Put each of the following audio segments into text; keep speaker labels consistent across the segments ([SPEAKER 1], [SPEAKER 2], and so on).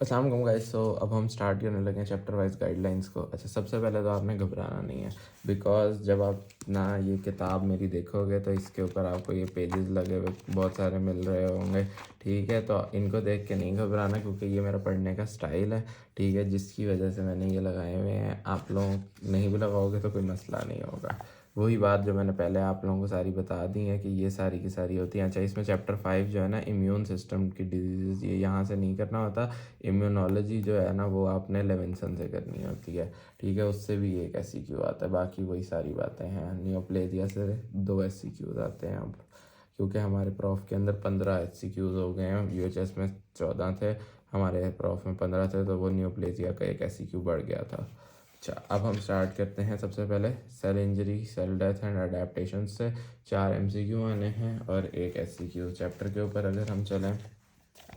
[SPEAKER 1] अस्सलाम वालेकुम गाइस। सो अब हम स्टार्ट करने लगे हैं चैप्टर वाइज गाइडलाइंस को। अच्छा, सबसे पहले तो आपने घबराना नहीं है, बिकॉज जब आप ना ये किताब मेरी देखोगे तो इसके ऊपर आपको ये पेजेस लगे हुए बहुत सारे मिल रहे होंगे। ठीक है, तो इनको देख के नहीं घबराना, क्योंकि ये मेरा पढ़ने का स्टाइल है। ठीक है, जिसकी वजह से मैंने ये लगाए हुए हैं। आप लोग नहीं भी लगाओगे तो कोई मसला नहीं होगा। वही बात जो मैंने पहले आप लोगों को सारी बता दी है कि ये सारी की सारी होती हैं। अच्छा, इसमें चैप्टर 5 जो है ना, इम्यून सिस्टम की डिजीज़, ये यहाँ से नहीं करना होता। इम्यूनोलॉजी जो है ना, वो आपने लेविंसन से करनी होती है। ठीक है, उससे भी एक SCQ आता है। बाकी वही सारी बातें हैं। नियोप्लेजिया से 2 SCQs आते हैं अब, क्योंकि हमारे प्रॉफ के अंदर 15 SCQs हो गए हैं। UHS में 14 थे, हमारे प्रॉफ में 15 थे, तो वो नियोप्लेजिया का एक SCQ बढ़ गया था। अच्छा, अब हम स्टार्ट करते हैं। सबसे पहले cell injury, cell death and adaptation से 4 MCQ आने हैं और एक SCQ। चैप्टर के ऊपर अगर हम चलें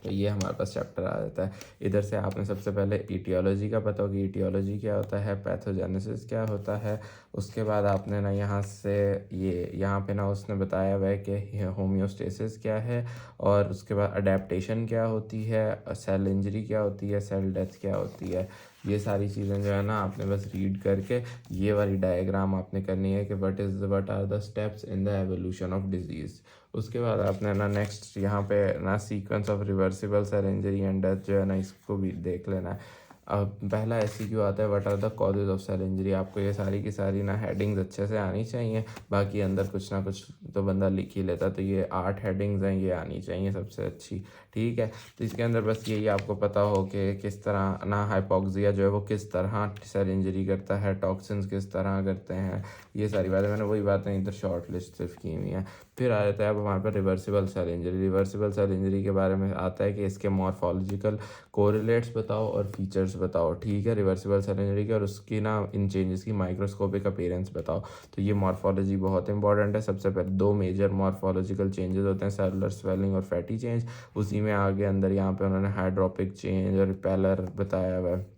[SPEAKER 1] तो ये हमारे पास चैप्टर आ जाता है। इधर से आपने सबसे पहले ईटियोलॉजी का पता होगी, ईटियोलॉजी क्या होता है, पैथोजेनेसिस क्या होता है। उसके बाद आपने ना यहाँ से ये यहाँ पे ना उसने बताया हुआ है कि होम्योस्टेसिस क्या है, और उसके बाद अडेप्टेशन क्या होती है, सेल इंजरी क्या होती है, सेल डेथ क्या होती है। ये सारी चीज़ें जो है ना, आपने बस रीड करके ये वाली डायग्राम आपने करनी है कि what are the steps in the evolution of disease. उसके बाद आपने ना नेक्स्ट यहाँ पे ना sequence of reversible cell injury and death जो है ना, इसको भी देख लेना है। अब पहला SCQ आता है, what are the causes of cell injury. आपको ये सारी की सारी ना हेडिंग्स अच्छे से आनी चाहिए। बाकी अंदर कुछ ना कुछ तो बंदा लिख ही लेता, तो ये 8 हेडिंग्स हैं, ये आनी चाहिए सबसे अच्छी। ठीक है, तो इसके अंदर बस यही आपको पता हो कि किस तरह ना हाइपोक्सिया जो है वो किस तरह सेल इंजरी करता है, टॉक्सिन्स किस तरह करते हैं। ये सारी बातें मैंने वही बातें इधर शॉर्ट लिस्ट सिर्फ की हुई हैं। फिर आ जाता है अब हमारे पास reversible cell injury. Reversible cell injury के बारे में आता है कि इसके मॉर्फोलॉजिकल कोरिलेट्स बताओ और फीचर्स बताओ। ठीक है, रिवर्सिबल सेल इंजरी के और उसकी ना इन चेंजेस की माइक्रोस्कोपिक अपीयरेंस बताओ। तो ये मॉर्फोलॉजी बहुत इंपॉर्टेंट है। सबसे पहले 2 मेजर मॉर्फोलॉजिकल चेंजेस होते हैं, सेलुलर स्वेलिंग और फैटी चेंज। उसी में आगे अंदर यहाँ पे उन्होंने हाइड्रोपिक चेंज और रिपेलर बताया हुआ है।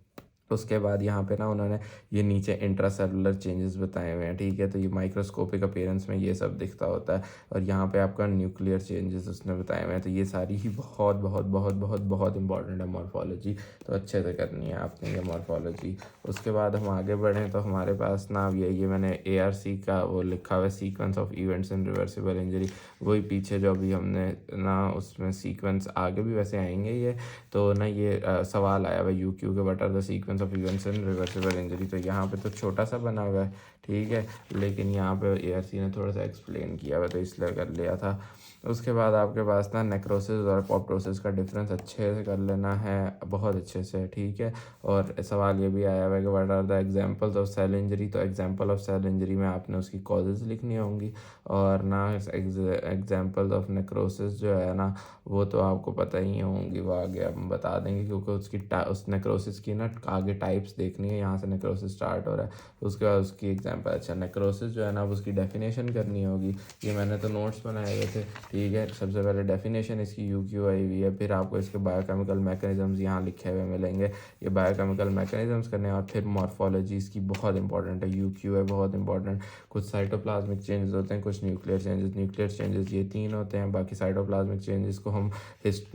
[SPEAKER 1] उसके बाद यहाँ पे ना उन्होंने ये नीचे इंट्रासेलुलर चेंजेस बताए हुए हैं। ठीक है, तो ये माइक्रोस्कोपिक अपीयरेंस में ये सब दिखता होता है। और यहाँ पे आपका न्यूक्लियर चेंजेस उसने बताए हुए हैं। तो ये सारी ही बहुत बहुत बहुत बहुत बहुत इंपॉर्टेंट है मॉर्फोलॉजी, तो अच्छे से करनी है आपने ये मॉर्फोलॉजी। उसके बाद हम आगे बढ़ें तो हमारे पास ना ये मैंने ARC का वो लिखा हुआ है, sequence of events in reversible injury. वही पीछे जो अभी हमने ना उसमें सीक्वेंस आगे भी वैसे आएंगे ये, तो ना ये सवाल आया हुआ UQ के, what are the sequence of events in reversible injury. तो यहाँ पे तो छोटा सा बना हुआ है। ठीक है, लेकिन यहाँ पे ARC ने थोड़ा सा एक्सप्लेन किया हुआ, तो इसलिए कर लिया था। उसके बाद आपके पास ना नेक्रोसिस और अपोप्टोसिस का डिफरेंस अच्छे से कर लेना है, बहुत अच्छे से। ठीक है, और सवाल ये भी आया हुआ है कि what are the examples of cell injury. तो एग्जांपल ऑफ सेल इंजरी में आपने उसकी कॉजेज़ लिखनी होंगी, और ना एग्जांपल्स ऑफ नेक्रोसिस जो है ना, वो तो आपको पता ही होंगी, वो आगे हम बता देंगे, क्योंकि उस नेक्रोसिस की ना आगे टाइप्स देखनी है। यहाँ से नेक्रोसिस स्टार्ट हो रहा है, तो उसके बाद उसकी एग्जांपल। अच्छा, नेक्रोसिस जो है ना, अब उसकी डेफिनेशन करनी होगी। ये मैंने तो नोट्स बनाए हुए थे। ठीक है, सबसे पहले डेफिनेशन इसकी UQ आई हुई है, फिर आपको इसके बायोकेमिकल मैकेनिज्म्स यहाँ लिखे हुए मिलेंगे। ये बायोकेमिकल मैकेनिज्म्स करने, और फिर मॉर्फोलॉजी इसकी बहुत इंपॉर्टेंट है, UQ है बहुत इंपॉर्टेंट। कुछ साइटोप्लाज्मिक चेंजेस होते हैं, कुछ न्यूक्लियर चेंजेस। न्यूक्लियर चेंजेस ये 3 होते हैं, बाकी साइटोप्लाज्मिक चेंजेस को हम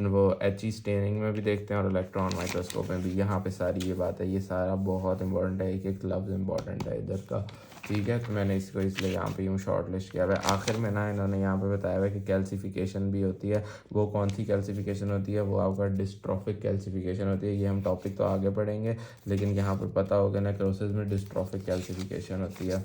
[SPEAKER 1] वो HE स्टेनिंग में भी देखते हैं और इलेक्ट्रॉन माइक्रोस्कोप में भी। यहाँ पे सारी ये बात है, ये सारा बहुत इंपॉर्टेंट है, एक एक लफ्ज़ इंपॉर्टेंट है इधर का। ठीक है, तो मैंने इसको इसलिए यहाँ पे यूँ शॉर्ट लिस्ट किया हुआ है। आखिर में ना इन्होंने यहाँ पे बताया हुआ है कि कैल्सिफिकेशन भी होती है। वो कौन सी कैल्सिफिकेशन होती है, वो आपका डिस्ट्रॉफिक कैल्सिफिकेशन होती है। ये हम टॉपिक तो आगे पढ़ेंगे, लेकिन यहाँ पर पता होगा नेक्रोसिस में डिस्ट्रॉफिक कैल्सिफिकेशन होती है।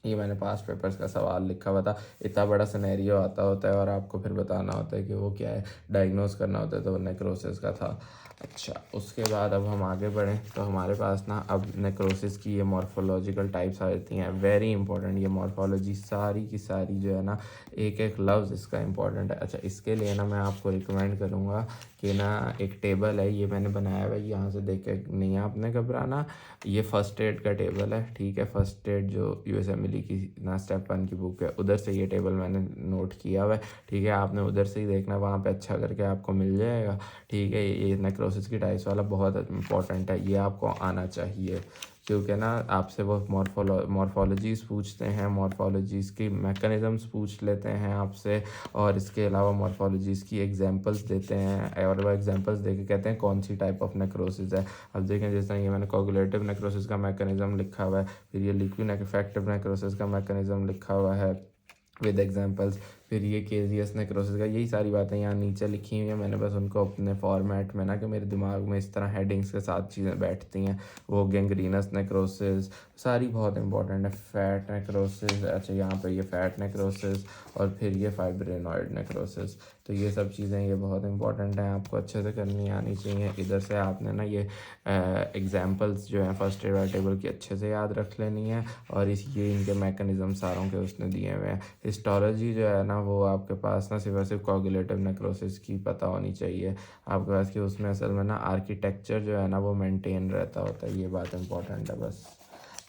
[SPEAKER 1] ये मैंने पास्ट पेपर्स का सवाल लिखा हुआ था। इतना बड़ा सिनेरियो आता होता है और आपको फिर बताना होता है कि वो क्या है, डायग्नोस करना होता है, तो वो नेक्रोसिस का था। अच्छा, उसके बाद अब हम आगे बढ़ें तो हमारे पास ना अब नेक्रोसिस की ये मॉर्फोलॉजिकल टाइप्स आ जाती हैं। वेरी इंपॉर्टेंट ये मॉर्फोलॉजी सारी की सारी जो है ना, एक एक लफ्ज़ इसका इंपॉर्टेंट है। अच्छा, इसके लिए ना मैं आपको रिकमेंड करूँगा कि ना एक टेबल है, ये मैंने बनाया हुआ है, यहाँ से देख के नहीं आपने घबराना। ये फ़र्स्ट एड का टेबल है। ठीक है, फ़र्स्ट एड जो USMLE की ना स्टेप 1 की बुक है, उधर से ये टेबल मैंने नोट किया हुआ है। ठीक है, आपने उधर से ही देखना, वहाँ पे अच्छा करके आपको मिल जाएगा। ठीक है, ये नेक्रोसिस की टाइप्स वाला बहुत इंपॉर्टेंट है, ये आपको आना चाहिए। क्योंकि ना आपसे वो मॉर्फोलॉजीज़ पूछते हैं, मॉर्फोलॉजीज़ की मैकेनिज़म्स पूछ लेते हैं आपसे, और इसके अलावा मॉर्फोलॉजीज़ की एग्जांपल्स देते हैं, और वो एग्जांपल्स देके कहते हैं कौन सी टाइप ऑफ नेक्रोसिस है। अब देखें जिस तरह ये मैंने कोगुलेटिव नेक्रोसिस का मैकेनिज़्म लिखा हुआ है, फिर ये लिक्विड इफेक्टिव नेक्रोसिस का मैकेनिज़्म लिखा हुआ है विद एग्जांपल्स, फिर ये केजियस नेक्रोसिस का, यही सारी बातें यहाँ नीचे लिखी हुई हैं। मैंने बस उनको अपने फॉर्मेट में ना, कि मेरे दिमाग में इस तरह हेडिंग्स के साथ चीज़ें बैठती हैं। वो गैंग्रीनस नेक्रोसिस सारी बहुत इंपॉर्टेंट है, फैट नेक्रोसिस, अच्छा यहाँ पे ये फैट नेक्रोसिस, और फिर ये फाइब्रिनॉइड नेक्रोसिस। तो ये सब चीज़ें ये बहुत इंपॉर्टेंट हैं, आपको अच्छे से करनी आनी चाहिए। इधर से आपने ना ये एग्जांपल्स जो हैं फर्स्ट एड टेबल की अच्छे से याद रख लेनी है, और ये इनके मैकेनिज़्म सारों के उसने दिए हुए हैं। हिस्टोलॉजी जो है ना वो आपके पास ना सिर्फ और सिर्फ कोगुलेटिव नेक्रोसिस की पता होनी चाहिए आपके पास, कि उसमें असल में ना आर्किटेक्चर जो है ना वो मेंटेन रहता होता है, ये बात इंपॉर्टेंट है बस।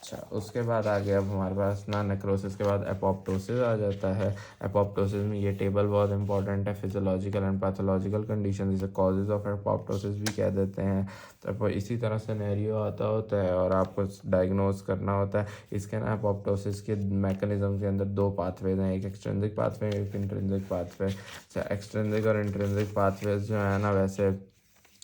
[SPEAKER 1] अच्छा, उसके बाद आ गया अब हमारे पास ना नेक्रोसिस के बाद एपोप्टोसिस आ जाता है। एपोप्टोसिस में ये टेबल बहुत इंपॉर्टेंट है, फिजियोलॉजिकल एंड पैथोलॉजिकल कंडीशन, जिसे कॉजेज ऑफ एपोप्टोसिस भी कह देते हैं। तो इसी तरह सिनेरियो आता होता है और आपको डायग्नोज करना होता है। इसके ना एपोप्टोसिस के मैकेनिज्म के अंदर दो पाथवेज हैं, एक एक्सट्रिंसिक पाथवे, एक इंट्रिंसिक पाथवे। अच्छा, एक्सट्रिंसिक और इंट्रिंसिक पाथवेज जो है ना, वैसे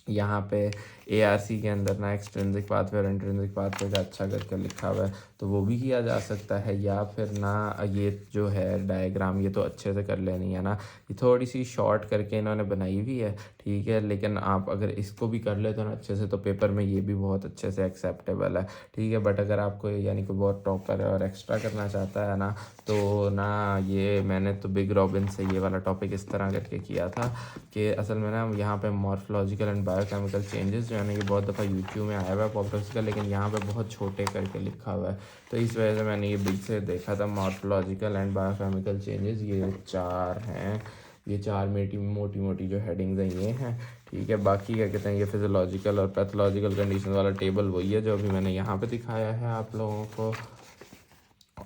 [SPEAKER 1] यहाँ पे ARC के अंदर ना एक्सट्रिंसिक पाथवे और इंट्रिंसिक पाथवे का अच्छा करके लिखा हुआ है, तो वो भी किया जा सकता है। या फिर ना ये जो है डायग्राम, ये तो अच्छे से कर लेनी है ना, ये थोड़ी सी शॉर्ट करके इन्होंने बनाई हुई है, ठीक है, लेकिन आप अगर इसको भी कर ले तो ना अच्छे से, तो पेपर में ये भी बहुत अच्छे से एक्सेप्टेबल है, ठीक है। बट अगर आपको यानी कि बहुत टॉपर है और एक्स्ट्रा करना चाहता है ना, तो ना ये मैंने तो बिग रॉबिन से ये वाला टॉपिक इस तरह करके किया था कि असल में ना यहाँ पे मॉर्फोलॉजिकल एंड बायोकेमिकल चेंजेस जो है ना, ये बहुत दफ़ा यूट्यूब में आया हुआ है पॉपटोसिस का, लेकिन यहाँ पे बहुत छोटे करके लिखा हुआ है, तो इस वजह से मैंने ये बिग से देखा था। मॉर्फोलॉजिकल एंड बायोकेमिकल चेंजेस ये 4 हैं, ये 4 मोटी मोटी जो हेडिंग्स हैं ये हैं, ठीक है। बाकी क्या कहते हैं, ये फिजियोलॉजिकल और पैथोलॉजिकल कंडीशन वाला टेबल वही है जो अभी मैंने यहाँ पे दिखाया है आप लोगों को।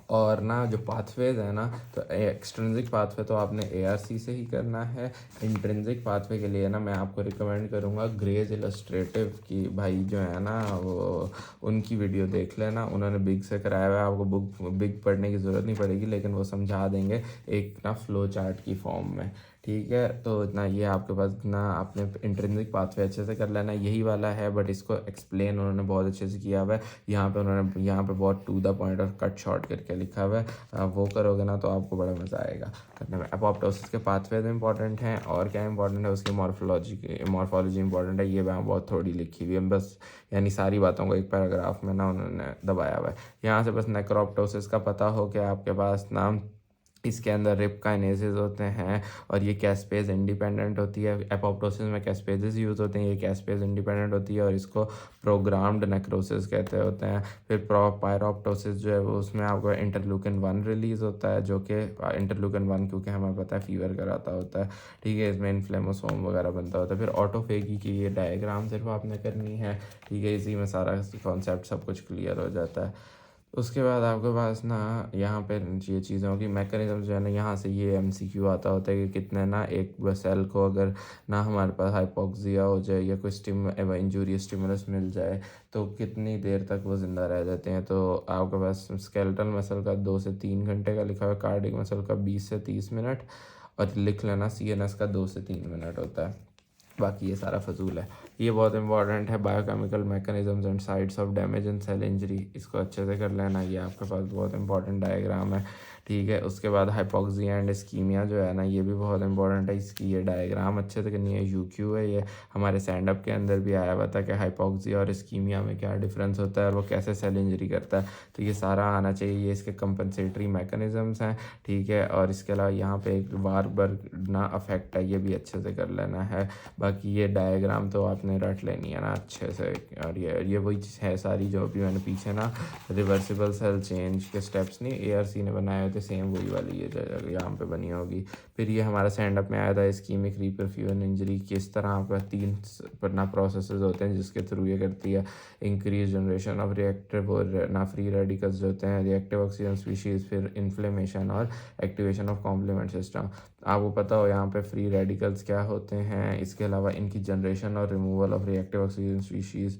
[SPEAKER 1] और ना जो पाथवेज है ना, तो एक्सट्रिंसिक पाथवे तो आपने ARC से ही करना है। इंट्रिंसिक पाथवे के लिए ना मैं आपको रिकमेंड करूँगा ग्रेज इलस्ट्रेटिव की, भाई जो है ना वो उनकी वीडियो देख लेना, उन्होंने बिग से कराया हुआ है। आपको बुक बिग पढ़ने की ज़रूरत नहीं पड़ेगी, लेकिन वो समझा देंगे एक ना फ्लो चार्ट की फॉर्म में, ठीक है। तो इतना ये आपके पास ना, आपने इंट्रिंसिक पाथवे अच्छे से कर लेना, यही वाला है, बट इसको एक्सप्लेन उन्होंने बहुत अच्छे से किया हुआ है। यहाँ पे उन्होंने यहाँ पे बहुत टू द पॉइंट और कट शॉर्ट करके लिखा हुआ है, वो करोगे ना तो आपको बड़ा मज़ा आएगा करने में। एपोप्टोसिस के पाथवेज इंपॉर्टेंट हैं, और क्या इंपॉर्टेंट है, उसकी मॉर्फोलॉजी इंपॉर्टेंट है, ये वहाँ बहुत थोड़ी लिखी हुई है बस, यानी सारी बातों को एक पैराग्राफ में ना उन्होंने दबाया हुआ है। यहाँ से बस नेक्रोप्टोसिस का पता हो कि आपके पास ना इसके अंदर रिप काइनेसेस होते हैं, और ये कैस्पेज इंडिपेंडेंट होती है। एपोप्टोसिस में कैस्पेजेस यूज़ होते हैं, ये कैस्पेज इंडिपेंडेंट होती है, और इसको प्रोग्राम्ड नेक्रोसिस कहते होते हैं। फिर पायरोप्टोसिस जो है वो, उसमें आपको इंटरल्यूकिन 1 रिलीज़ होता है, जो कि इंटरल्यूकिन 1 क्योंकि हमें पता है फीवर कराता होता है, ठीक है, इसमें इन्फ्लेमोसोम वगैरह बनता होता है। फिर ऑटोफेगी की ये डायग्राम सिर्फ आपने करनी है, ठीक है, इसी में सारा कॉन्सेप्ट सब कुछ क्लियर हो जाता है। उसके बाद आपके पास ना यहाँ पे ये चीज़ों की मैकेनिज्म जो है ना, यहाँ से ये MCQ आता होता है कि कितने ना एक सेल को अगर ना हमारे पास हाइपोक्सिया हो जाए या कोई इंजूरियस स्टिमुलस मिल जाए, तो कितनी देर तक वो ज़िंदा रह जाते हैं। तो आपके पास स्केलेटल मसल का 2 से 3 घंटे का लिखा हुआ है, कार्डिक मसल का 20 से 30 मिनट, और लिख लेना CNS का 2 से 3 मिनट होता है। बाकी ये सारा फजूल है। ये बहुत इंपॉर्टेंट है, biochemical mechanisms and sites of damage and cell injury, इसको अच्छे से कर लेना, ये आपके पास बहुत इंपॉर्टेंट डायग्राम है, ठीक है। उसके बाद हाइपोक्सिया एंड इस्कीमिया जो है ना, ये भी बहुत इंपॉर्टेंट है, इसकी ये डायग्राम अच्छे से करनी है। UQ है ये, हमारे स्टैंड अप के अंदर भी आया हुआ था कि हाइपोक्सिया और इस्कीमिया में क्या डिफरेंस होता है और वो कैसे सेल इंजरी करता है, तो ये सारा आना चाहिए। ये इसके कंपनसेटरी मैकेनिज्म्स हैं, ठीक है। और इसके अलावा यहाँ पे एक वारबर्ग ना अफेक्ट है, ये भी अच्छे से कर लेना है। बाकी ये डायग्राम तो आपने रट लेनी है ना अच्छे से, और ये वही चीज़ है सारी जो अभी मैंने पीछे ना रिवर्सिबल सेल चेंज के स्टेप्स नहीं ARC ने बनाए हुए थे, सेम वही वाली ये यहाँ पे बनी होगी। फिर ये हमारा स्टैंड अप में आया था इस्कीमिक रीपरफ्यूजन इंजरी, किस तरह आपका 3 ना प्रोसेसेस होते हैं जिसके थ्रू ये करती है। इंक्रीज जनरेशन ऑफ रिएक्टिव और ना फ्री रेडिकल्स जो होते हैं, रिएक्टिव ऑक्सीजन स्पीशीज़, फिर इन्फ्लेमेशन और एक्टिवेशन ऑफ कॉम्प्लीमेंट सिस्टम। आपको पता हो यहाँ पे फ्री रेडिकल्स क्या होते हैं, इसके अलावा इनकी जनरेशन और removal of reactive oxygen species.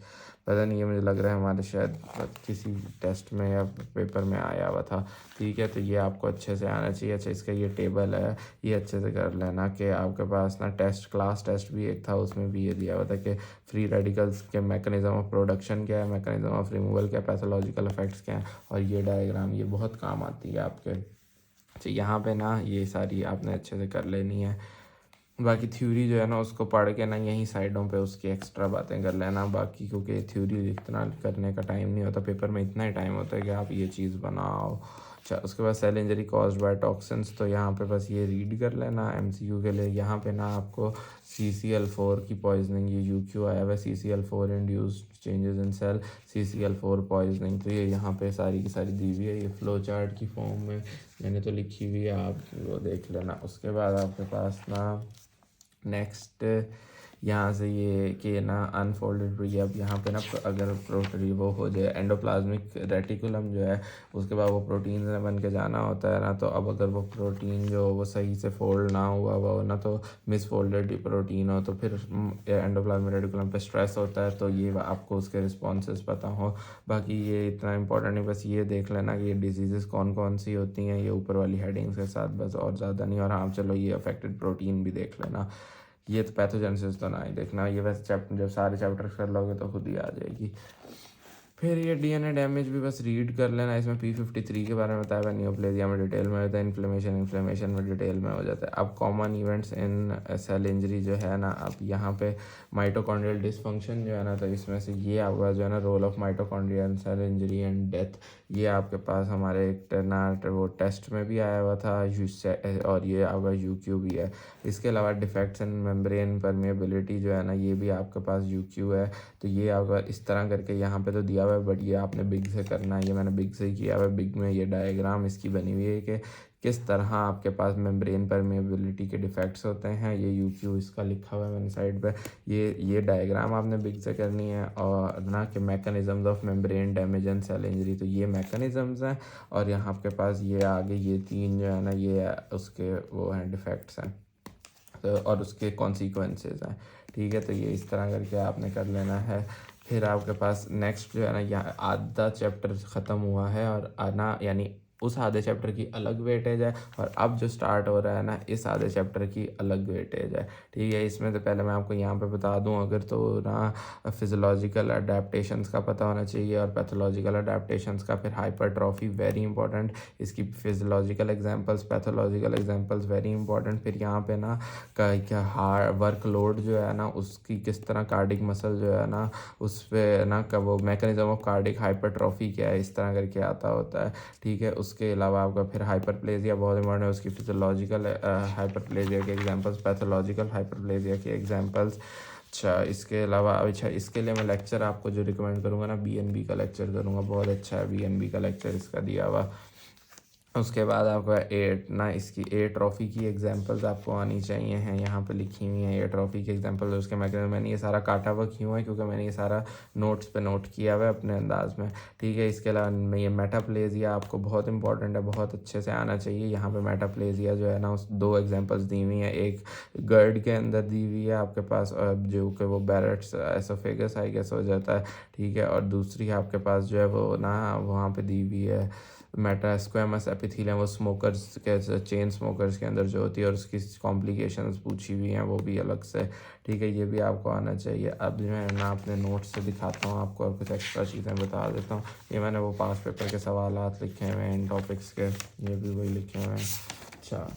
[SPEAKER 1] पता नहीं है, मुझे लग रहा है हमारे शायद किसी टेस्ट में या पेपर में आया हुआ था। ठीक है, तो ये आपको अच्छे से आना चाहिए। अच्छा, इसका ये टेबल है, ये अच्छे से कर लेना कि आपके पास ना टेस्ट, क्लास टेस्ट भी एक था, उसमें भी ये दिया हुआ था कि फ्री रेडिकल्स के मैकेनिज्म ऑफ प्रोडक्शन क्या है, मैकेनिज्म ऑफ रिमूवल क्या है, पैथोलॉजिकल इफेक्ट्स क्या हैं, और ये डायग्राम ये बहुत काम आती है आपके। तो यहाँ पे ना ये सारी आपने अच्छे से कर लेनी है। बाकी थ्योरी जो है ना उसको पढ़ के ना यहीं साइडों पे उसकी एक्स्ट्रा बातें कर लेना बाकी, क्योंकि थ्योरी इतना करने का टाइम नहीं होता, पेपर में इतना ही टाइम होता है कि आप ये चीज़ बनाओ। अच्छा, उसके बाद cell injury caused by toxins, तो यहाँ पे बस ये रीड कर लेना एमसीक्यू के लिए। यहाँ पे ना आपको CCl4 की पॉइजनिंग, ये UQ आया हुआ है, CCl4 induced changes in cell, CCl4 poisoning, तो ये यहाँ पे सारी की सारी दी हुई है, ये फ्लो चार्ट की फॉर्म में मैंने तो लिखी हुई है, आप वो देख लेना। उसके बाद आपके पास ना नेक्स्ट यहाँ से ये कि ना अनफोल्डेड प्री, अब यहाँ पे ना अगर प्रोटीन वो हो जाए एंडोप्लाज्मिक रेटिकुलम जो है, उसके बाद वो प्रोटीन में बन के जाना होता है ना, तो अब अगर वो प्रोटीन जो वो सही से फोल्ड ना हुआ हो ना, तो मिसफोल्डेड प्रोटीन हो, तो फिर एंडोप्लाज्मिक रेटिकुलम पे स्ट्रेस होता है, तो ये आपको उसके रिस्पॉन्सेस पता हो। बाकी ये इतना इंपॉर्टेंट नहीं, बस ये देख लेना कि ये डिजीज़ कौन कौन सी होती हैं, ये ऊपर वाली हेडिंग्स के साथ, बस और ज़्यादा नहीं। और हाँ चलो, ये अफेक्टेड प्रोटीन भी देख लेना। ये तो पैथोजेनेसिस तो ना ही देखना, ये वैसे चैप्टर जब सारे चैप्टर्स कर लोगे तो खुद ही आ जाएगी। फिर ये DNA डैमेज भी बस रीड कर लेना, इसमें P53 के बारे में बताया हुआ, नियोप्लेजिया में डिटेल में होता है, इन्फ्लेमेशन में डिटेल में हो जाता है। अब common events in cell injury जो है ना, अब यहाँ पे माइटोकॉन्ड्रियल डिसफंक्शन जो है ना, तो इसमें से ये आपका जो है ना role of mitochondria in cell injury and death, ये आपके पास हमारे एक ना वो टेस्ट में भी आया हुआ था, और ये आपका UQ भी है। इसके अलावा डिफेक्ट्स इन मेम्ब्रेन परमेबिलिटी जो है ना, ये भी आपके पास UQ है। तो ये आपका इस तरह करके यहाँ पे तो दिया हुआ है, बट ये आपने बिग से करना है, ये मैंने बिग से ही किया हुआ है। बिग में ये डायग्राम इसकी बनी हुई है कि किस तरह आपके पास मेम्ब्रेन परमेबिलिटी के डिफेक्ट्स होते हैं, ये UQ इसका लिखा हुआ है मैंने साइड पे। ये डायग्राम आपने बिग से करनी है, और ना कि mechanisms of membrane damage and cell injury, तो ये मैकेनिज्म्स हैं, और यहाँ आपके पास ये आगे ये तीन जो है ना, ये उसके वो हैं डिफेक्ट्स हैं, तो और उसके कॉन्सिक्वेंसेज हैं। ठीक है, तो ये इस तरह करके आपने कर लेना है। फिर आपके पास नेक्स्ट जो है ना, यहाँ आधा चैप्टर ख़त्म हुआ है, और आना यानी उस आधे चैप्टर की अलग वेटेज है, और अब जो स्टार्ट हो रहा है ना, इस आधे चैप्टर की अलग वेटेज है। ठीक है, इसमें तो पहले मैं आपको यहाँ पे बता दूँ अगर, तो ना फिज़ोलॉजिकल अडेप्टशंस का पता होना चाहिए, और पैथोलॉजिकल अडेप्टशंस का। फिर हाइपरट्रॉफी वेरी इंपॉर्टेंट, इसकी physiological examples, pathological examples very important. फिर यहाँ पे ना क्या हार्ड वर्कलोड जो है ना, उसकी किस तरह कार्डिक मसल जो है ना, उस पर ना का वो मैकेनिज्म ऑफ कार्डिक हाइपरट्रॉफी क्या है, इस तरह करके आता होता है। ठीक है, उसके अलावा आपका फिर हाइपरप्लेजिया बहुत इंपॉर्टेंट है, उसकी फिजियोलॉजिकल हाइपरप्लेजिया के एग्जांपल्स, पैथोलॉजिकल हाइपरप्लेजिया के एग्जांपल्स। अच्छा, इसके अलावा अच्छा, इसके लिए मैं लेक्चर आपको जो रिकमेंड करूँगा ना, BNB का लेक्चर करूँगा, बहुत अच्छा है BNB का लेक्चर इसका दिया हुआ। उसके बाद आपका इसकी ट्रॉफ़ी की एग्जांपल्स आपको आनी चाहिए हैं, यहाँ पे लिखी हुई हैं ट्रॉफ़ी की एग्जांपल। उसके मैकेनिज्म मैंने ये सारा काटा हुआ क्यों है, क्योंकि मैंने ये सारा नोट्स पे नोट किया हुआ है अपने अंदाज में। ठीक है, इसके अलावा ये मेटाप्लेजिया आपको बहुत इंपॉर्टेंट है, बहुत अच्छे से आना चाहिए। यहाँ पे मेटाप्लेजिया जो है ना, उस 2 एग्जांपल्स दी हुई हैं, एक गर्ड के अंदर दी हुई है आपके पास, जो कि वो बैरेट्स एसोफेगस आई गेस हो जाता है। ठीक है, और दूसरी आपके पास जो है वो ना वहाँ पे दी हुई है मेटास्क्वेमस एपिथेलियम, वो स्मोकर्स के चेन स्मोकर्स के अंदर जो होती है, और उसकी कॉम्प्लिकेशंस पूछी हुई हैं वो भी अलग से। ठीक है, ये भी आपको आना चाहिए। अब जो है ना अपने नोट्स से दिखाता हूँ आपको, और कुछ एक्स्ट्रा चीज़ें बता देता हूँ। ये मैंने वो पास पेपर के सवालात लिखे हुए हैं इन टॉपिक्स के, ये भी वही लिखे हुए हैं। अच्छा,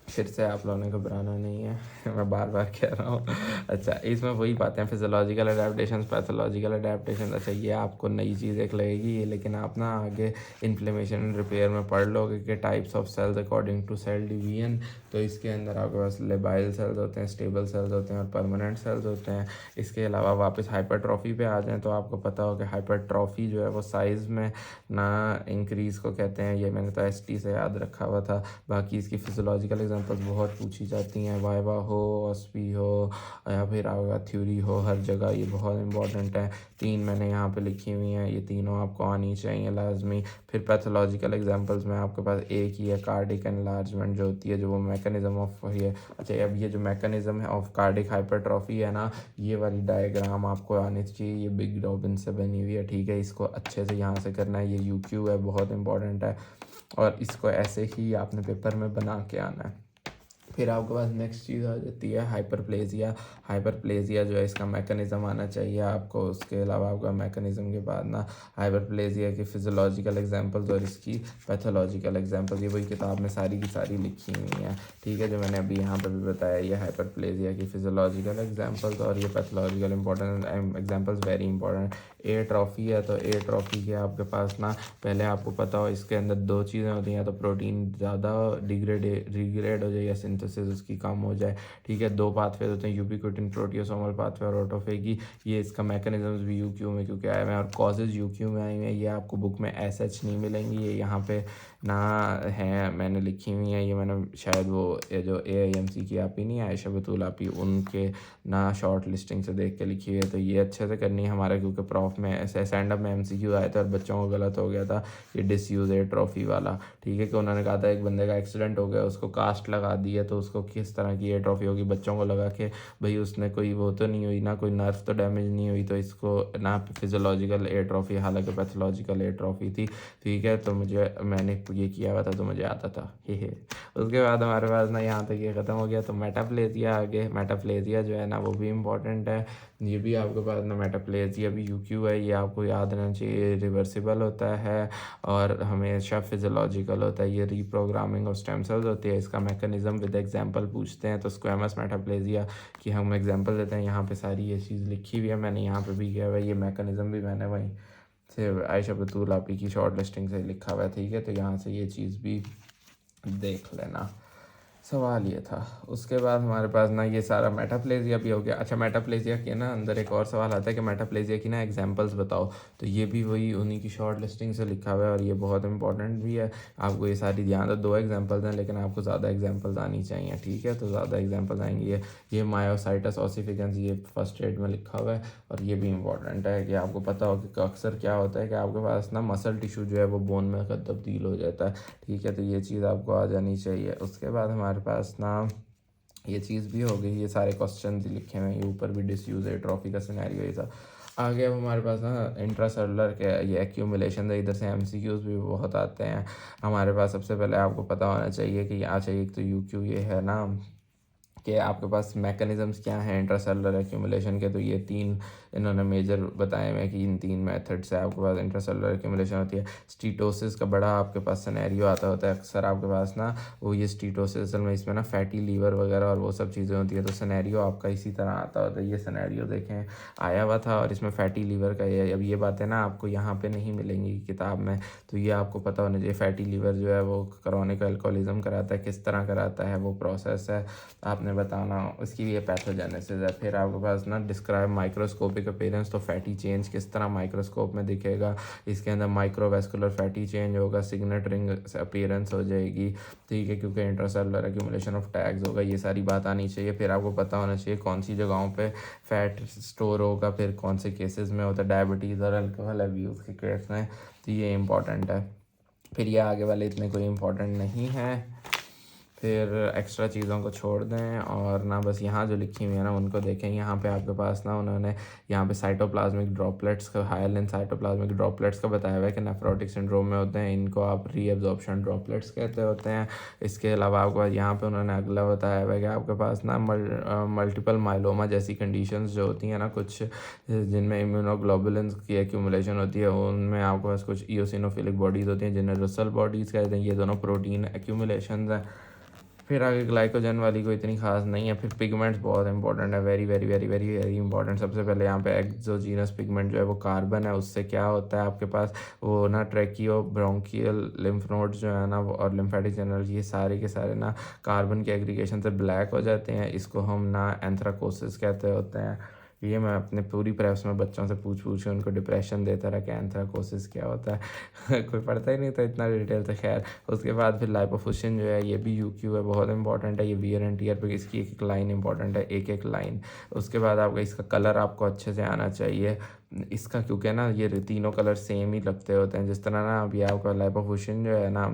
[SPEAKER 1] फिर से आप लोगों ने घबराना नहीं है मैं बार बार कह रहा हूँ। अच्छा, इसमें वही बातें हैं, फिजियोलॉजिकल अडेप्टेशन, पैथोलॉजिकल अडेप्टेशन। अच्छा, ये आपको नई चीज़ एक लगेगी ये, लेकिन आप ना आगे इन्फ्लेमेशन एंड रिपेयर में पढ़ लोगे कि types of cells according to cell division. तो इसके अंदर आपके पास लेबाइल सेल्स होते हैं, स्टेबल सेल्स होते हैं, और परमानेंट सेल्स होते हैं। इसके अलावा वापस हाइपरट्रॉफी पे आ जाएँ, तो आपको पता हो कि हाइपरट्रॉफी जो है वो साइज़ में ना इंक्रीज़ को कहते हैं, ये मैंने तो ST से याद रखा हुआ था। बाकी इसकी फिजियोलॉजिकल एग्जाम्पल एग्जांपल्स बहुत पूछी जाती हैं, वाइवा हो, ऑस्पी हो या फिर आपका थ्योरी हो, हर जगह ये बहुत इंपॉर्टेंट है। 3 मैंने यहाँ पे लिखी हुई हैं, ये तीनों आपको आनी चाहिए लाजमी। फिर पैथोलॉजिकल एग्जांपल्स में आपके पास एक ही है, कार्डिक एनलार्जमेंट जो होती है, जो वो मैकेनिज्म ऑफ ये अच्छा अब ये जो मैकेनिज्म है ऑफ कार्डिक हाइपरट्रॉफी है ना, ये वाली डायग्राम आपको आनी चाहिए। ये बिग रॉबिन से बनी हुई है, ठीक है। इसको अच्छे से यहाँ से करना है, ये यूक्यू है, बहुत इंपॉर्टेंट है और इसको ऐसे ही आपने पेपर में बना के आना है। फिर आपके पास नेक्स्ट चीज़ आ जाती है हाइपरप्लेजिया। हाइपरप्लेजिया जो है इसका मैकेनिज़्म आना चाहिए आपको। उसके अलावा आपका मैकेनिज़्म के बाद ना हाइपरप्लेजिया की फिजियोलॉजिकल एग्जांपल्स और इसकी पैथोलॉजिकल एग्जांपल्स, ये वही किताब में सारी की सारी लिखी हुई हैं, ठीक है, जो मैंने अभी यहाँ पर भी बताया। ये हाइपरप्लेजिया की फिजियोलॉजिकल एग्जांपल्स और ये pathological important examples very important. Atrophy है तो ए ट्रॉफी के आपके पास ना पहले आपको पता हो इसके अंदर 2 चीज़ें होती हैं, तो प्रोटीन ज़्यादा डिग्रेड हो जाए या सिंथेसिस उसकी कम हो जाए, ठीक है। 2 पाथवे होते हैं, यूबिक्विटिन प्रोटियोसोमल पाथवे और ऑटोफेगी। ये इसका मैकेनिज्म्स भी यूक्यू में क्योंकि आए हुए हैं और कॉजेज यूक्यू में आई हुई हैं। ये आपको बुक में एच नहीं मिलेंगी, ये यहाँ पे ना है, मैंने लिखी हुई हैं। ये मैंने शायद वो ये जो AIMC की आप ही नहीं आयशा बतूल आप ही उनके ना शॉर्ट लिस्टिंग से देख के लिखी हुई है, तो ये अच्छे से करनी है हमारा, क्योंकि प्रॉफ में ऐसे स्टैंड अप में MCQ आए थे और बच्चों को गलत हो गया था ये डिसयूज ए ट्रॉफी वाला, ठीक है। कि उन्होंने कहा था एक बंदे का एक्सीडेंट हो गया, उसको कास्ट लगा दी है, तो उसको किस तरह की ए ट्रॉफी होगी, बच्चों को लगा कि भाई उसने कोई वो तो नहीं हुई ना, कोई नर्व तो डैमेज नहीं हुई, तो इसको ना फिजियोलॉजिकल ए ट्रॉफी, हालांकि पैथोलॉजिकल ए ट्रॉफी थी, ठीक है। तो मैंने ये किया हुआ था तो मुझे आता था, हे। उसके बाद हमारे पास ना यहाँ तक ये ख़त्म हो गया, तो मेटाप्लेजिया आगे। मेटाप्लेजिया जो है ना वो भी इम्पोर्टेंट है, ये भी आपके पास ना मेटाप्लेजिया भी यूक्यू है, ये आपको याद रहना चाहिए। रिवर्सिबल होता है और हमेशा फिजियोलॉजिकल होता है, ये रीप्रोग्रामिंग ऑफ स्टेम सेल्स होती है। इसका मैकेनिज्म विद एग्जांपल पूछते हैं, तो स्क्वेमस मेटाप्लेजिया की हम एग्जांपल देते हैं। यहाँ पे सारी ये चीज़ लिखी हुई है, मैंने यहाँ पे भी किया हुआ है, ये मैकेनिज्म भी मैंने वहीं से आयशा बतूल आपी की शॉर्ट लिस्टिंग से लिखा हुआ है, ठीक है। तो यहाँ से ये चीज़ भी देख लेना। सवाल ये था। उसके बाद हमारे पास ना ये सारा मेटाप्लेजिया भी हो गया। अच्छा, मेटाप्लेजिया के ना अंदर एक और सवाल आता है कि मेटाप्लेजिया की ना एग्जांपल्स बताओ, तो ये भी वही उन्हीं की शॉर्ट लिस्टिंग से लिखा हुआ है और ये बहुत इंपॉर्टेंट भी है। आपको ये सारी ध्यान दो, 2 एग्जांपल्स हैं लेकिन आपको ज़्यादा एग्जांपल्स आनी चाहिए, ठीक है। तो ज़्यादा एग्जांपल्स आएंगी। ये मायोसाइटस ऑसिफिकेंस ये फर्स्ट एड में लिखा हुआ है और ये भी इंपॉर्टेंट है कि आपको पता हो कि अक्सर क्या होता है कि आपके पास ना मसल टिश्यू जो है वो बोन में तब्दील हो जाता है, ठीक है। तो ये चीज़ आपको आ जानी चाहिए। उसके बाद हमारे पास ना ये चीज़ भी हो गई, ये सारे क्वेश्चन लिखे हुए हैं, ये ऊपर भी डिसयूज है ट्रॉफी का सिनेरियो ये था। आगे अब हमारे पास ना इंट्रासेलुलर के ये एक्यूमुलेशन है, इधर से MCQs भी बहुत आते हैं हमारे पास। सबसे पहले आपको पता होना चाहिए कि अच्छा एक तो यूक्यू ये है ना कि आपके पास मैकेनिज़म्स क्या हैं इंट्रासेलुलर एक्यूमुलेशन के, तो ये 3 इन्होंने मेजर बताए हुए हैं कि इन 3 मेथड से आपके पास इंट्रासेलुलर एक्यूमुलेशन होती है। स्टीटोसिस का बड़ा आपके पास सिनेरियो आता होता है अक्सर आपके पास ना, वो ये स्टीटोसिस असल में इसमें ना फैटी लीवर वगैरह और वो सब चीज़ें होती है, तो सिनेरियो आपका इसी तरह आता होता है। ये सिनेरियो देखें आया हुआ था और इसमें फैटी लीवर का ये, अब ये बातें ना आपको यहाँ पे नहीं मिलेंगी किताब में, तो ये आपको पता होना चाहिए। फैटी लीवर जो है वो क्रॉनिक अल्कोहलिज्म कराता है, किस तरह कराता है वो प्रोसेस है आपने बताना, उसकी भी ये पैथोजेनेसिस है। फिर आपके पास ना डिस्क्राइब माइक्रोस्कोपिक अपीयरेंस, तो फैटी चेंज किस तरह माइक्रोस्कोप में दिखेगा, इसके अंदर माइक्रोवेस्कुलर फैटी चेंज होगा, सिग्नेट रिंग अपीयरेंस हो जाएगी, ठीक है, क्योंकि इंट्रासेलुलर एक्यूमुलेशन ऑफ टैग्स होगा, ये सारी बात आनी चाहिए। फिर आपको पता होना चाहिए कौन सी जगहों पे फैट स्टोर होगा, फिर कौन से केसेस में होता है, डायबिटीज़ और अल्कोहल अब्यूज़ के केस में, तो ये इंपॉर्टेंट है। फिर ये आगे वाले इतने कोई इंपॉर्टेंट नहीं है, फिर एक्स्ट्रा चीज़ों को छोड़ दें और ना बस यहाँ जो लिखी हुई है ना उनको देखें। यहाँ पे आपके पास ना उन्होंने यहाँ पे साइटोप्लाज्मिक ड्रॉपलेट्स का, हायर लेंथ साइटोप्लाज्मिक ड्रॉपलेट्स का बताया हुआ है कि नेफ्रोटिक सिंड्रोम में होते हैं, इनको आप रीअब्जॉर्प्शन ड्रॉपलेट्स कहते होते हैं। इसके अलावा आपको यहाँ पे उन्होंने अगला बताया हुआ है कि आपके पास ना मल्टीपल माइलोमा जैसी कंडीशंस जो होती हैं ना कुछ, जिनमें इम्यूनोग्लोबुलिन्स की एक्यूमुलेशन होती है, उनमें आपके पास कुछ इओसिनोफिलिक बॉडीज़ होती हैं जिन्हें रसल बॉडीज़ कहते हैं, ये दोनों प्रोटीन एक्यूमुलेशन हैं। फिर आगे ग्लाइकोजन वाली कोई इतनी खास नहीं है। फिर पिगमेंट्स बहुत इंपॉर्टेंट है, very very very very very important. सबसे पहले यहाँ पे एक्सोजीनस पिगमेंट जो है वो कार्बन है, उससे क्या होता है आपके पास वो ना ट्रैकियो ब्रोंकियल लिम्फ नोड्स जो है ना और लिम्फेटिक चैनल, ये सारे के सारे ना कार्बन के एग्रीगेशन से ब्लैक हो जाते हैं, इसको हम ना एंथ्राकोसिस कहते होते हैं, ये मैं अपने पूरी प्रेप्स में बच्चों से पूछ के उनको डिप्रेशन देता रहा कि एंथ्राकोसिस क्या होता है कोई पढ़ता ही नहीं था इतना डिटेल से। खैर उसके बाद फिर लाइपोफुसिन जो है ये भी यूक्यू है, बहुत इंपॉर्टेंट है ये वियर एंड टियर पे, इसकी एक एक लाइन इंपॉर्टेंट है, एक एक लाइन। उसके बाद आपका इसका कलर आपको अच्छे से आना चाहिए इसका, क्योंकि ना ये तीनों कलर सेम ही लगते होते हैं। जिस तरह ना अभी आपका लाइपोफुसिन जो है ना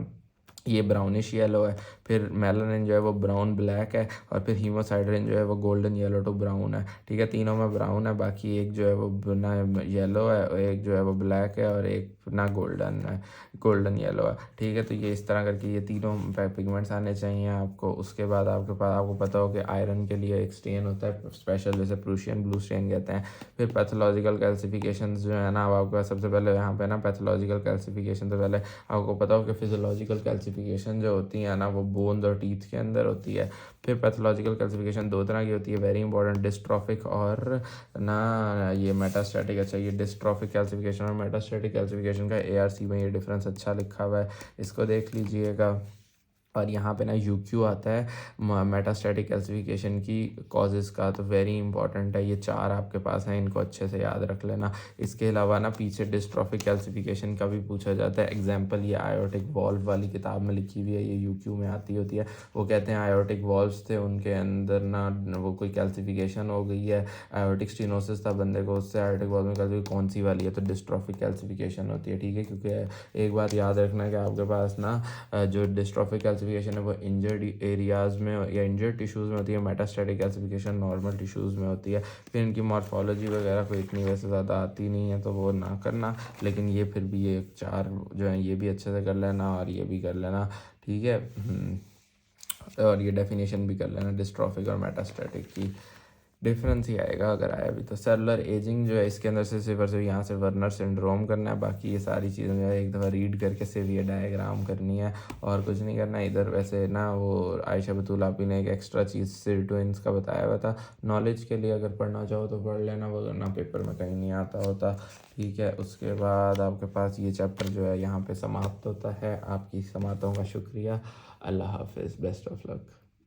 [SPEAKER 1] ये ब्राउनिश येलो है, फिर मेलानिन जो है वो ब्राउन ब्लैक है, और फिर हीमोसाइड्रिन जो है वो गोल्डन येलो टू ब्राउन है। ठीक है, तीनों में ब्राउन है, बाकी एक जो है वो ना येलो है, और एक जो है वो ब्लैक है, और एक ना गोल्डन है, गोल्डन येलो है। ठीक है, तो ये इस तरह करके ये तीनों पिगमेंट्स आने चाहिए आपको। उसके बाद आपके पास आपको पता हो कि आयरन के लिए एक स्टेन होता है स्पेशल, जैसे प्रूशियन ब्लू स्टेन कहते हैं। फिर पैथोलॉजिकल कैल्सिफिकेशन जो है ना, अब आपके पास सबसे पहले यहाँ पे ना पैथोलॉजिकल कैल्सिफिकेशन से पहले आपको पता हो कि फिजियोलॉजिकल कैल्सिफिकेशन जो होती है ना वो बोन्स और टीथ के अंदर होती है। फिर पैथोलॉजिकल कैल्सिफिकेशन दो तरह की होती है, वेरी इंपॉर्टेंट, डिस्ट्रॉफिक और ना ये मेटास्टैटिक। अच्छा, ये डिस्ट्रॉफिक कैल्सिफिकेशन और मेटास्टैटिक कैल्सिफिकेशन का ARC में ये डिफरेंस अच्छा लिखा हुआ है, इसको देख लीजिएगा। और यहाँ पे ना यूक्यू आता है मेटास्टैटिक कैल्सिफिकेशन की कॉजेज़ का, तो वेरी इंपॉर्टेंट है, ये चार आपके पास हैं, इनको अच्छे से याद रख लेना। इसके अलावा ना पीछे डिस्ट्रॉफिक कैल्सिफिकेशन का भी पूछा जाता है। एग्जांपल ये आयोटिक वॉल्व वाली किताब में लिखी हुई है, ये यूक्यू में आती होती है। वो कहते हैं आयोटिक वॉल्व्स थे, उनके अंदर ना वो कोई कैल्सिफिकेशन हो गई है, आयोटिक स्टेनोसिस था बंदे को, उससे आयोटिक वॉल्व में कैल्सिफिकेशन कौन सी वाली है, तो डिस्ट्रॉफिक कैल्सिफिकेशन होती है। ठीक है, क्योंकि एक बात याद रखना कि आपके पास ना जो डिस्ट्रॉफिक कैल्सिफिकेशन है वो इंजर्ड एरियाज़ में या इंजर्ड टिश्यूज़ में होती है, मेटास्टैटिक कैल्सिफिकेशन नॉर्मल टिश्यूज़ में होती है। फिर इनकी मॉर्फोलॉजी वगैरह कोई इतनी वैसे ज़्यादा आती नहीं है, तो वो ना करना, लेकिन ये फिर भी ये चार जो है ये भी अच्छे से कर लेना और ये भी कर लेना। ठीक है, और ये डेफिनेशन भी कर लेना डिस्ट्रॉफिक और मेटास्टैटिक की, डिफरेंस ही आएगा अगर आया भी तो। सेलुलर एजिंग जो है इसके अंदर से सिर्फ और सिर्फ यहाँ से वर्नर सिंड्रोम करना है, बाकी ये सारी चीज़ें जो है एक दफ़ा रीड करके सिर्फ ये डायग्राम करनी है और कुछ नहीं करना। इधर वैसे ना वो आयशा बतूल आपी ने एक एक्स्ट्रा चीज़ सिरटोइंस का बताया हुआ था, नॉलेज के लिए अगर पढ़ना चाहो तो पढ़ लेना, वरना पेपर में कहीं नहीं आता होता। ठीक है, उसके बाद आपके पास ये चैप्टर जो है यहाँ पे समाप्त होता है। आपकी समातों का शुक्रिया, अल्लाह हाफिज़, बेस्ट ऑफ लक।